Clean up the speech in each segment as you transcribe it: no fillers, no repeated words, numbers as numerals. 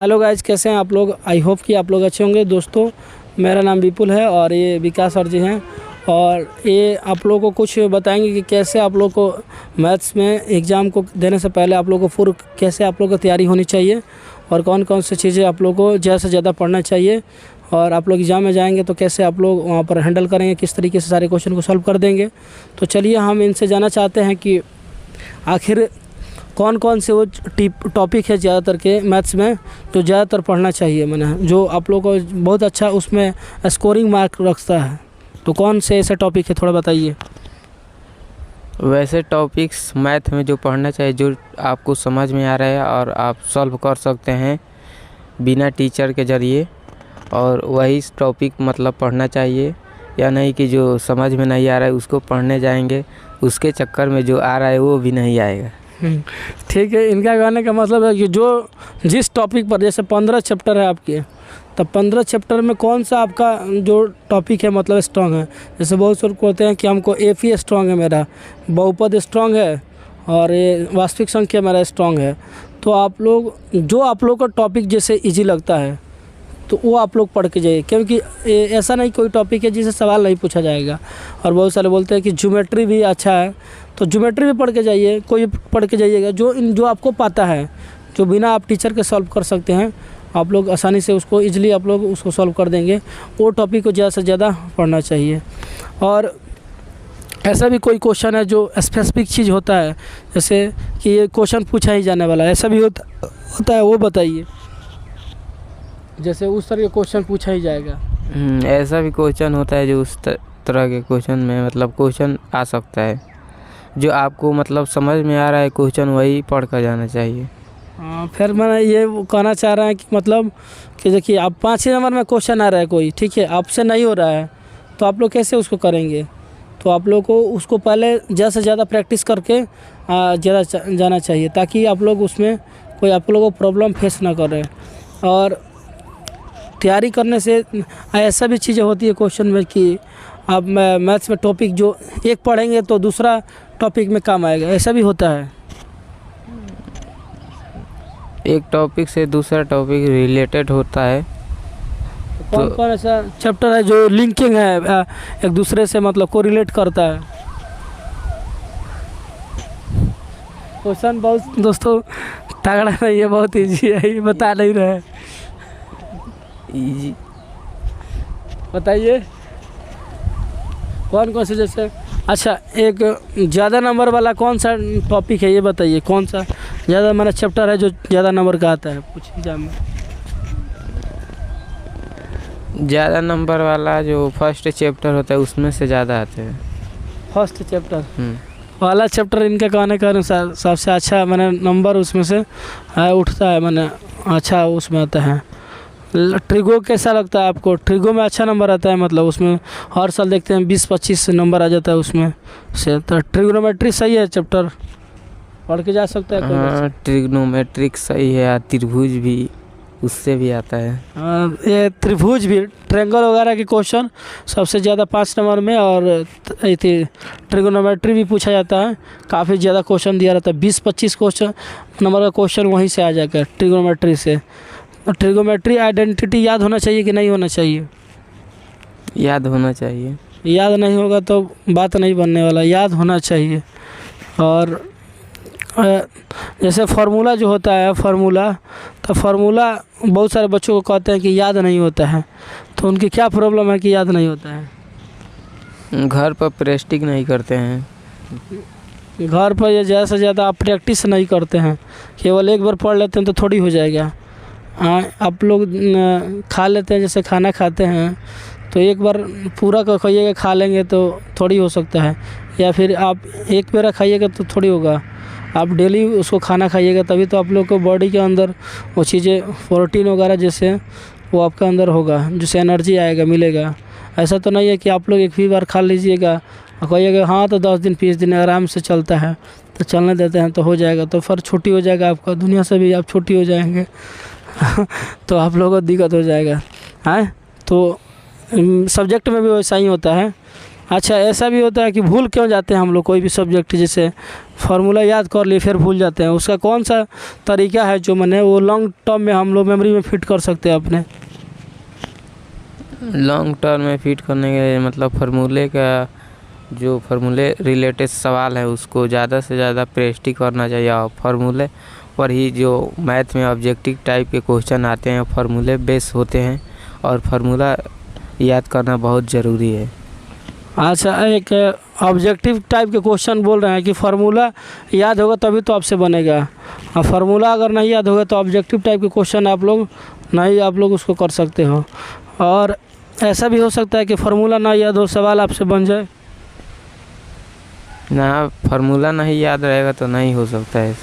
Hello guys, कैसे हैं आप लोग। आई होप कि आप लोग अच्छे होंगे। दोस्तों, मेरा नाम विपुल है और ये विकास सर जी हैं और ये आप लोगों को कुछ बताएंगे कि कैसे आप लोग को मैथ्स में एग्ज़ाम को देने से पहले आप लोग को पूर्व कैसे आप लोग को तैयारी होनी चाहिए और कौन कौन सी चीज़ें आप लोग को ज़्यादा से ज़्यादा पढ़ना चाहिए और आप लोग एग्ज़ाम में जाएंगे तो कैसे आप लोग वहाँ पर हैंडल करेंगे, किस तरीके से सारे क्वेश्चन को सॉल्व कर देंगे। तो चलिए हम इनसे जानना चाहते हैं कि आखिर कौन कौन से वो टॉपिक है ज़्यादातर के मैथ्स में जो ज़्यादातर पढ़ना चाहिए, मैंने जो आप लोग को बहुत अच्छा उसमें स्कोरिंग मार्क रखता है। तो कौन से ऐसे टॉपिक है, थोड़ा बताइए। वैसे टॉपिक्स मैथ में जो पढ़ना चाहिए जो आपको समझ में आ रहा है और आप सॉल्व कर सकते हैं बिना टीचर के ज़रिए, और वही टॉपिक मतलब पढ़ना चाहिए। या नहीं कि जो समझ में नहीं आ रहा है उसको पढ़ने जाएंगे, उसके चक्कर में जो आ रहा है वो भी नहीं आएगा। ठीक है, इनका कहने का मतलब है कि जो जिस टॉपिक पर, जैसे 15 चैप्टर है आपके, तब 15 चैप्टर में कौन सा आपका जो टॉपिक है मतलब स्ट्रॉन्ग है। जैसे बहुत से लोग कहते हैं कि हमको एफ ही स्ट्रॉन्ग है, मेरा बहुपद स्ट्रॉन्ग है और ये वास्तविक संख्या मेरा स्ट्रॉन्ग है। तो आप लोग जो आप लोग का टॉपिक जैसे इजी लगता है तो वो आप लोग पढ़ के जाइए, क्योंकि ऐसा नहीं कोई टॉपिक है जिसे सवाल नहीं पूछा जाएगा। और बहुत सारे बोलते हैं कि ज्योमेट्री भी अच्छा है, तो ज्योमेट्री भी पढ़ के जाइए, कोई पढ़ के जाइएगा जो आपको पता है, जो बिना आप टीचर के सॉल्व कर सकते हैं, आप लोग आसानी से उसको ईजिली आप लोग उसको सॉल्व कर देंगे। वो टॉपिक को ज़्यादा से ज़्यादा पढ़ना चाहिए। और ऐसा भी कोई क्वेश्चन है जो स्पेसिफिक चीज़ होता है, जैसे कि ये क्वेश्चन पूछा ही जाने वाला है, ऐसा भी होता है, वो बताइए। जैसे उस तरह के क्वेश्चन पूछा ही जाएगा। ऐसा भी क्वेश्चन होता है जो उस तरह के क्वेश्चन में मतलब क्वेश्चन आ सकता है, जो आपको मतलब समझ में आ रहा है क्वेश्चन वही पढ़ कर जाना चाहिए। फिर मैं ये कहना चाह रहा है कि मतलब कि देखिए, आप 5 ही नंबर में क्वेश्चन आ रहा है कोई, ठीक है, आपसे नहीं हो रहा है, तो आप लोग कैसे उसको करेंगे। तो आप लोग को उसको पहले ज़्यादा से ज़्यादा प्रैक्टिस करके ज़्यादा जाना चाहिए, ताकि आप लोग उसमें कोई आप लोगों को प्रॉब्लम फेस ना करें। और तैयारी करने से ऐसा भी चीज़ें होती है क्वेश्चन में कि आप मैथ्स में टॉपिक जो एक पढ़ेंगे तो दूसरा टॉपिक में काम आएगा, ऐसा भी होता है। एक टॉपिक से दूसरा टॉपिक रिलेटेड होता है। कौन कौन ऐसा चैप्टर है जो लिंकिंग है एक दूसरे से, मतलब को रिलेट करता है। क्वेश्चन बहुत दोस्तों तगड़ा नहीं है, बहुत इजी है, ये बता नहीं रहे। इजी बताइए कौन कौन से, जैसे अच्छा एक ज़्यादा नंबर वाला कौन सा टॉपिक है, ये बताइए। कौन सा ज़्यादा मेरा चैप्टर है जो ज़्यादा नंबर का आता है, पूछ एग्जाम में। ज़्यादा नंबर वाला जो फर्स्ट चैप्टर होता है उसमें से ज़्यादा आते हैं। फर्स्ट चैप्टर वाला चैप्टर इनका कहने के अनुसार सबसे अच्छा मैंने नंबर उसमें से उठता है, मैंने अच्छा उसमें आता है। ट्रिगो कैसा लगता है आपको। ट्रिगो में अच्छा नंबर आता है, मतलब उसमें हर साल देखते हैं 20-25 नंबर आ जाता है उसमें से। तो ट्रिग्नोमेट्री सही है चैप्टर, पढ़ के जा सकता है। हाँ, ट्रिग्नोमेट्रिक सही है। त्रिभुज भी उससे भी आता है। ये त्रिभुज भी, ट्रायंगल वगैरह के क्वेश्चन सबसे ज़्यादा 5 नंबर में, और ट्रिग्नोमेट्री भी पूछा जाता है, काफ़ी ज़्यादा क्वेश्चन दिया रहता है। 20-25 क्वेश्चन नंबर का क्वेश्चन वहीं से आ जाएगा ट्रिग्नोमेट्री से। ट्रिग्नोमेट्री आइडेंटिटी याद होना चाहिए कि नहीं होना चाहिए। याद होना चाहिए। याद नहीं होगा तो बात नहीं बनने वाला, याद होना चाहिए। और जैसे फार्मूला जो होता है, फार्मूला बहुत सारे बच्चों को कहते हैं कि याद नहीं होता है, तो उनकी क्या प्रॉब्लम है कि याद नहीं होता है। घर पर प्रैक्टिस नहीं करते हैं। घर पर ये ज़्यादा से ज़्यादा आप प्रैक्टिस नहीं करते हैं, केवल एक बार पढ़ लेते हैं तो थोड़ी हो जाएगा। आप लोग खा लेते हैं, जैसे खाना खाते हैं तो एक बार पूरा का खाइएगा, खा लेंगे तो थोड़ी हो सकता है, या फिर आप एक बेरा खाइएगा तो थोड़ी होगा। आप डेली उसको खाना खाइएगा तभी तो आप लोग को बॉडी के अंदर वो चीज़ें प्रोटीन वगैरह जैसे वो आपके अंदर होगा, जिससे एनर्जी आएगा, मिलेगा। ऐसा तो नहीं है कि आप लोग एक ही बार खा लीजिएगा और कहिएगा हाँ तो 10 दिन 20 दिन आराम से चलता है, तो चलने देते हैं तो हो जाएगा, तो फिर छुट्टी हो जाएगा आपका, दुनिया से भी आप छुट्टी हो जाएंगे तो आप लोगों को दिक्कत हो जाएगा। हाँ, तो सब्जेक्ट में भी वैसा ही होता है। अच्छा, ऐसा भी होता है कि भूल क्यों जाते हैं हम लोग कोई भी सब्जेक्ट, जैसे फार्मूला याद कर लिए फिर भूल जाते हैं, उसका कौन सा तरीका है जो मैंने वो लॉन्ग टर्म में हम लोग मेमोरी में फिट कर सकते हैं अपने? लॉन्ग टर्म में फिट करने के मतलब फार्मूले का जो फार्मूले रिलेटेड सवाल है उसको ज़्यादा से ज़्यादा प्रैक्टिस करना चाहिए, और फार्मूले पर ही जो मैथ में ऑब्जेक्टिव टाइप के क्वेश्चन आते हैं फार्मूले बेस होते हैं, और फार्मूला याद करना बहुत ज़रूरी है। अच्छा, एक ऑब्जेक्टिव टाइप के क्वेश्चन बोल रहे हैं कि फार्मूला याद होगा तभी तो आपसे बनेगा, और फार्मूला अगर नहीं याद होगा तो ऑब्जेक्टिव टाइप के क्वेश्चन आप लोग उसको कर सकते हो। और ऐसा भी हो सकता है कि फार्मूला ना याद हो सवाल आपसे बन जाए। ना, फार्मूला नहीं याद रहेगा तो नहीं हो सकता है।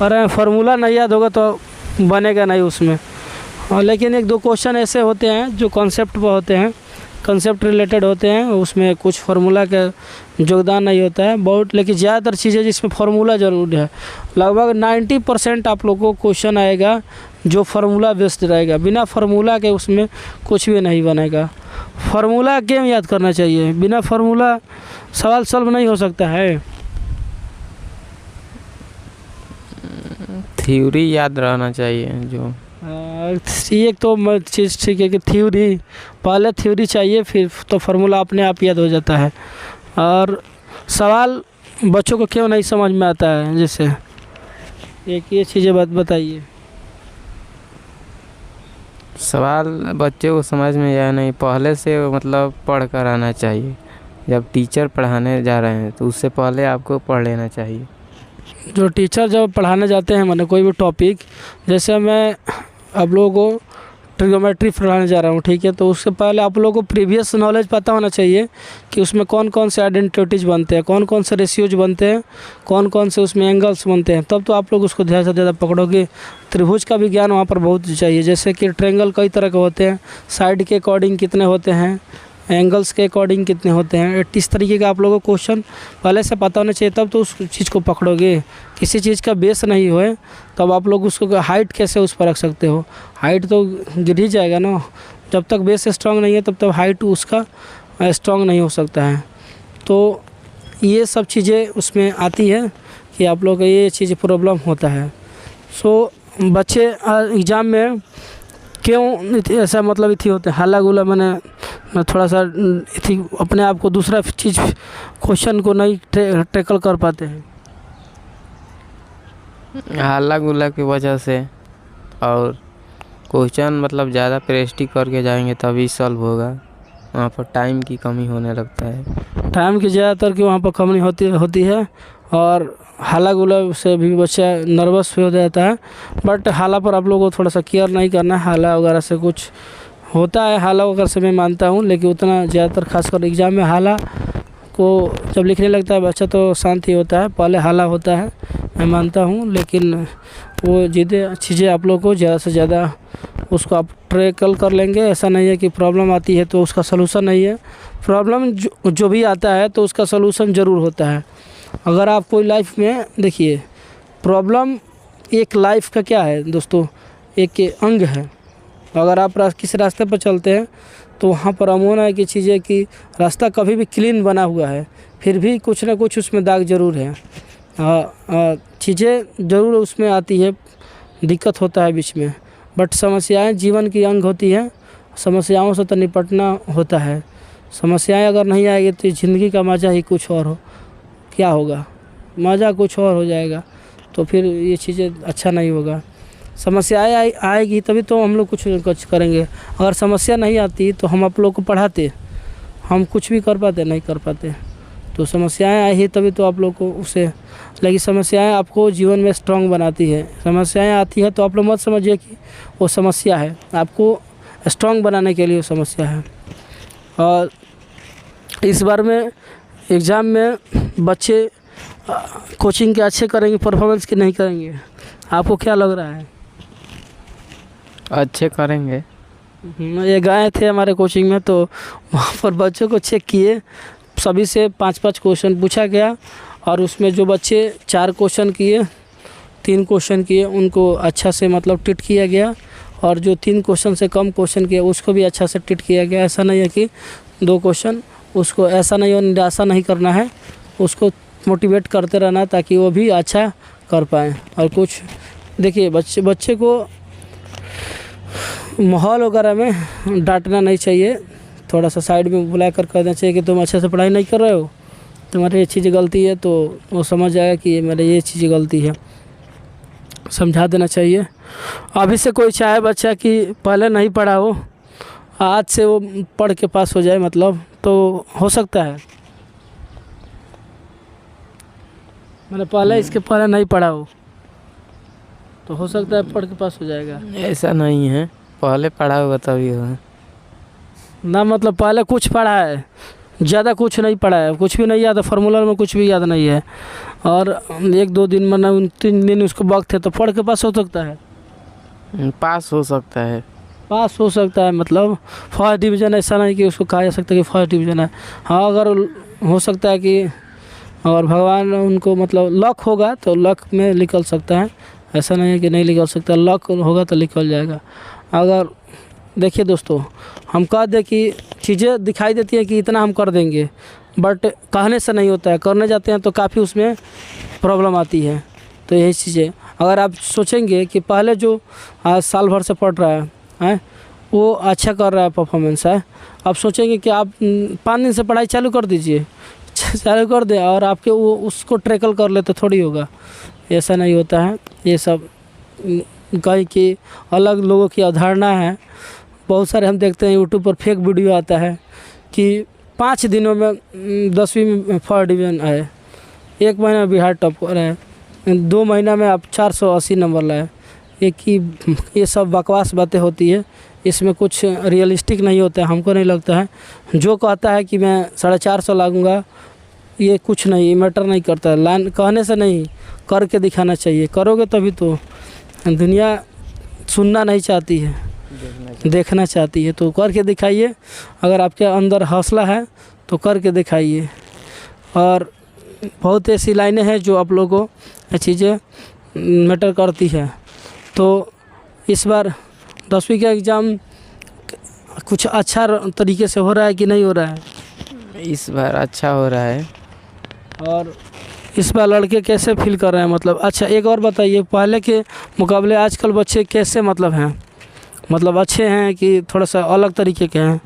और फार्मूला नहीं याद होगा तो बनेगा नहीं उसमें। और लेकिन एक दो क्वेश्चन ऐसे होते हैं जो कॉन्सेप्ट पर होते हैं, कंसेप्ट रिलेटेड होते हैं, उसमें कुछ फार्मूला का योगदान नहीं होता है बहुत, लेकिन ज़्यादातर चीज़ें जिसमें फार्मूला ज़रूर है। लगभग 90% आप लोगों को क्वेश्चन आएगा जो फार्मूला बेस्ड रहेगा, बिना फार्मूला के उसमें कुछ भी नहीं बनेगा। फार्मूला क्यों याद करना चाहिए? बिना फार्मूला सवाल सॉल्व नहीं हो सकता है। थ्योरी याद रहना चाहिए जो एक तो चीज़ ठीक है कि थ्योरी, पहले थ्योरी चाहिए फिर तो फार्मूला अपने आप याद हो जाता है। और सवाल बच्चों को क्यों नहीं समझ में आता है, जैसे एक ये चीज़ें बताइए। सवाल बच्चे को समझ में या नहीं, पहले से मतलब पढ़ कर आना चाहिए। जब टीचर पढ़ाने जा रहे हैं तो उससे पहले आपको पढ़ लेना चाहिए। जो टीचर जब पढ़ाने जाते हैं मैंने कोई भी टॉपिक, जैसे मैं आप लोगों को ट्रिग्नोमेट्री पढ़ाने जा रहा हूँ, ठीक है, तो उससे पहले आप लोगों को प्रीवियस नॉलेज पता होना चाहिए कि उसमें कौन कौन से आइडेंटिटीज बनते हैं, कौन कौन से रेशियोज बनते हैं, कौन कौन से उसमें एंगल्स बनते हैं, तब तो आप लोग उसको ज़्यादा से ज़्यादा पकड़ोगे। त्रिभुज का भी ज्ञान वहाँ पर बहुत चाहिए, जैसे कि ट्रायंगल कई तरह के होते हैं, साइड के अकॉर्डिंग कितने होते हैं, एंगल्स के अकॉर्डिंग कितने होते हैं, इस तरीके का आप लोगों को क्वेश्चन पहले से पता होना चाहिए, तब तो उस चीज़ को पकड़ोगे। किसी चीज़ का बेस नहीं होए तब आप लोग उसको हाइट कैसे उस पर रख सकते हो? हाइट तो गिर ही जाएगा ना, जब तक बेस स्ट्रांग नहीं है तब तक हाइट उसका स्ट्रांग नहीं हो सकता है। तो ये सब चीज़ें उसमें आती है कि आप लोग को ये चीज़ प्रॉब्लम होता है। सो बच्चे एग्ज़ाम में क्यों ऐसा मतलब इथी होते हैं, हल्ला गुल्ला, मैं थोड़ा सा इथी अपने आप को दूसरा चीज़ क्वेश्चन को नहीं टैकल कर पाते हैं। हल्ला गुल्ला की वजह से, और क्वेश्चन मतलब ज़्यादा प्रैक्टिस करके जाएंगे तभी सॉल्व होगा। वहाँ पर टाइम की कमी होने लगता है, टाइम की ज़्यादातर की वहाँ पर कमी होती है, और हल्ला गुल्ला से भी बच्चा नर्वस हो जाता है। बट हाला पर आप लोगों को थोड़ा सा केयर नहीं करना है, हाला वगैरह से कुछ होता है, हाला वगैरह से मैं मानता हूँ, लेकिन उतना ज़्यादातर खासकर एग्ज़ाम में हाला को जब लिखने लगता है बच्चा तो शांत ही होता है, पहले हाला होता है मैं मानता हूँ, लेकिन वो चीज़ें आप लोग को ज़्यादा से ज़्यादा उसको आप ट्रैकल कर लेंगे। ऐसा नहीं है कि प्रॉब्लम आती है तो उसका सलूशन नहीं है, प्रॉब्लम जो भी आता है तो उसका सलूशन ज़रूर होता है। अगर आप कोई लाइफ में देखिए, प्रॉब्लम एक लाइफ का क्या है दोस्तों, एक अंग है। अगर आप किसी रास्ते पर चलते हैं तो वहाँ पर अमूमन है कि चीज़ें कि रास्ता कभी भी क्लीन बना हुआ है, फिर भी कुछ ना कुछ उसमें दाग ज़रूर है, चीज़ें ज़रूर उसमें आती है, दिक्कत होता है बीच में। बट समस्याएं जीवन की अंग होती हैं, समस्याओं से तो निपटना होता है। समस्याएं अगर नहीं आएगी तो ज़िंदगी का मज़ा ही कुछ और हो, क्या होगा, मज़ा कुछ और हो जाएगा, तो फिर ये चीज़ें अच्छा नहीं होगा। समस्याएं आएगी तभी तो हम लोग कुछ करेंगे। अगर समस्या नहीं आती तो हम आप लोग को पढ़ाते, हम कुछ भी कर पाते नहीं कर पाते। तो समस्याएं आई ही तभी तो आप लोग को उसे, लेकिन समस्याएं आपको जीवन में स्ट्रांग बनाती है। समस्याएं आती है तो आप लोग मत समझिए कि वो समस्या है, आपको स्ट्रांग बनाने के लिए वो समस्या है। और इस बार में एग्ज़ाम में बच्चे कोचिंग के अच्छे करेंगे परफॉर्मेंस की नहीं करेंगे, आपको क्या लग रहा है? अच्छे करेंगे। ये गए थे हमारे कोचिंग में तो वहाँ पर बच्चों को चेक किए, सभी से 5-5 क्वेश्चन पूछा गया, और उसमें जो बच्चे 4 क्वेश्चन किए, 3 क्वेश्चन किए, उनको अच्छा से मतलब टिट किया गया, और जो 3 क्वेश्चन से कम क्वेश्चन किए उसको भी अच्छा से टिट किया गया। ऐसा नहीं है कि 2 क्वेश्चन उसको ऐसा नहीं और निराशा नहीं करना है, उसको मोटिवेट करते रहना ताकि वो भी अच्छा कर पाए। और कुछ देखिए बच्चे को माहौल वगैरह में डांटना नहीं चाहिए, थोड़ा सा साइड में बुला कर कहना चाहिए कि तुम अच्छे से पढ़ाई नहीं कर रहे हो, तुम्हारी ये चीज़ गलती है, तो वो समझ जाएगा कि मेरे ये चीज़ गलती है, समझा देना चाहिए। अभी से कोई चाहे बच्चा कि पहले नहीं पढ़ा हो, आज से वो पढ़ के पास हो जाए, मतलब तो हो सकता है। मैंने पहले इसके पहले नहीं पढ़ा हो तो हो सकता है पढ़ के पास हो जाएगा। ऐसा नहीं है, पहले पढ़ा होगा तभी होगा ना, मतलब पहले कुछ पढ़ा है, ज़्यादा कुछ नहीं पढ़ा है, कुछ भी नहीं याद है, फार्मूला में कुछ भी याद नहीं है, और 1-2 दिन में 3 दिन उसको वक्त है तो पढ़ के पास हो सकता है, पास हो सकता है। पास हो सकता है मतलब फर्स्ट डिवीज़न, ऐसा नहीं कि उसको कहा जा सकता कि फर्स्ट डिवीज़न है। हाँ, अगर हो सकता है कि और भगवान उनको मतलब लक होगा तो लक में निकल सकता है, ऐसा नहीं है कि नहीं निकल सकता, लक होगा तो निकल जाएगा। अगर देखिए दोस्तों, हम कह दें कि चीज़ें दिखाई देती हैं कि इतना हम कर देंगे, बट कहने से नहीं होता है, करने जाते हैं तो काफ़ी उसमें प्रॉब्लम आती है। तो यही चीज़ें अगर आप सोचेंगे कि पहले जो आज साल भर से पढ़ रहा है वो अच्छा कर रहा है, परफॉर्मेंस है, आप सोचेंगे कि आप 5 दिन से पढ़ाई चालू कर दीजिए, चालू कर दे और आपके वो उसको ट्रैकल कर ले तो थोड़ी होगा, ऐसा नहीं होता है। ये सब कहीं की अलग लोगों की अवधारणा है। बहुत सारे हम देखते हैं यूट्यूब पर फेक वीडियो आता है कि 5 दिनों में 10वीं में फर्स्ट डिवीज़न आए, 1 महीना में बिहार टॉप कर रहे हैं, 2 महीना में आप 480 नंबर लाए। ये सब बकवास बातें होती है, इसमें कुछ रियलिस्टिक नहीं होता है, हमको नहीं लगता है। जो कहता है कि मैं 450 लाऊंगा, ये कुछ नहीं, मैटर नहीं करता है। लाइन कहने से नहीं, करके दिखाना चाहिए, करोगे तभी तो। दुनिया सुनना नहीं चाहती है, देखना चाहती है, तो करके दिखाइए। अगर आपके अंदर हौसला है तो करके दिखाइए। और बहुत ऐसी लाइनें हैं जो आप लोगों को ये चीज़ें मैटर करती है। तो इस बार 10वीं का एग्ज़ाम कुछ अच्छा तरीके से हो रहा है कि नहीं हो रहा है? इस बार अच्छा हो रहा है। और इस बार लड़के कैसे फील कर रहे हैं, मतलब अच्छा एक और बताइए, पहले के मुकाबले आजकल बच्चे कैसे मतलब हैं, मतलब अच्छे हैं कि थोड़ा सा अलग तरीके के हैं,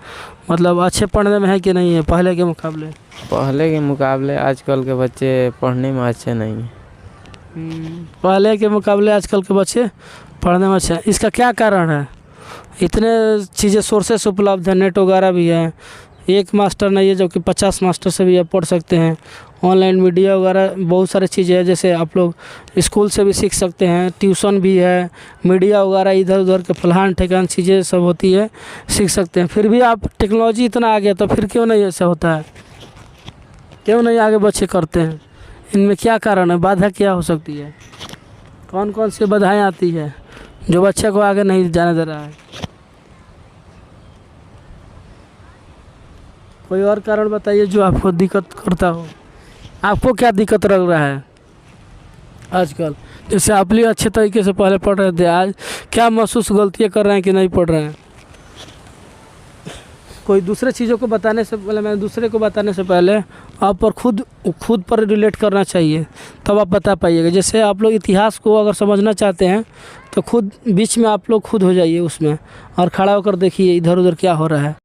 मतलब अच्छे पढ़ने में है कि नहीं है पहले के मुकाबले? पहले के मुकाबले आजकल के बच्चे पढ़ने में अच्छे नहीं हैं। पहले के मुकाबले आजकल के बच्चे पढ़ने में अच्छे हैं, इसका क्या कारण है? इतने चीज़ें सोर्सेस उपलब्ध हैं, नेट वगैरह भी है, एक मास्टर नहीं है जबकि 50 मास्टर से भी आप पढ़ सकते हैं। ऑनलाइन मीडिया वगैरह बहुत सारी चीज़ें हैं, जैसे आप लोग स्कूल से भी सीख सकते हैं, ट्यूशन भी है, मीडिया वगैरह इधर उधर के फलान ठिकान चीज़ें सब होती है, सीख सकते हैं। फिर भी आप टेक्नोलॉजी इतना आ गया तो फिर क्यों नहीं ऐसा होता है, क्यों नहीं आगे बच्चे करते हैं? इनमें क्या कारण है, बाधा क्या हो सकती है, कौन कौन सी बाधाएँ आती है जो बच्चे को आगे नहीं जाने दे रहा है? कोई और कारण बताइए जो आपको दिक्कत करता हो। आपको क्या दिक्कत लग रहा है आजकल? जैसे आप लिए अच्छे तरीके से पहले पढ़ रहे थे, आज क्या महसूस गलतियाँ कर रहे हैं कि नहीं पढ़ रहे हैं? कोई दूसरे चीज़ों को बताने से पहले, मैं दूसरे को बताने से पहले आप पर खुद पर रिलेट करना चाहिए, तब आप बता पाइएगा। जैसे आप लोग इतिहास को अगर समझना चाहते हैं तो खुद बीच में आप लोग खुद हो जाइए उसमें और खड़ा होकर देखिए इधर उधर क्या हो रहा है।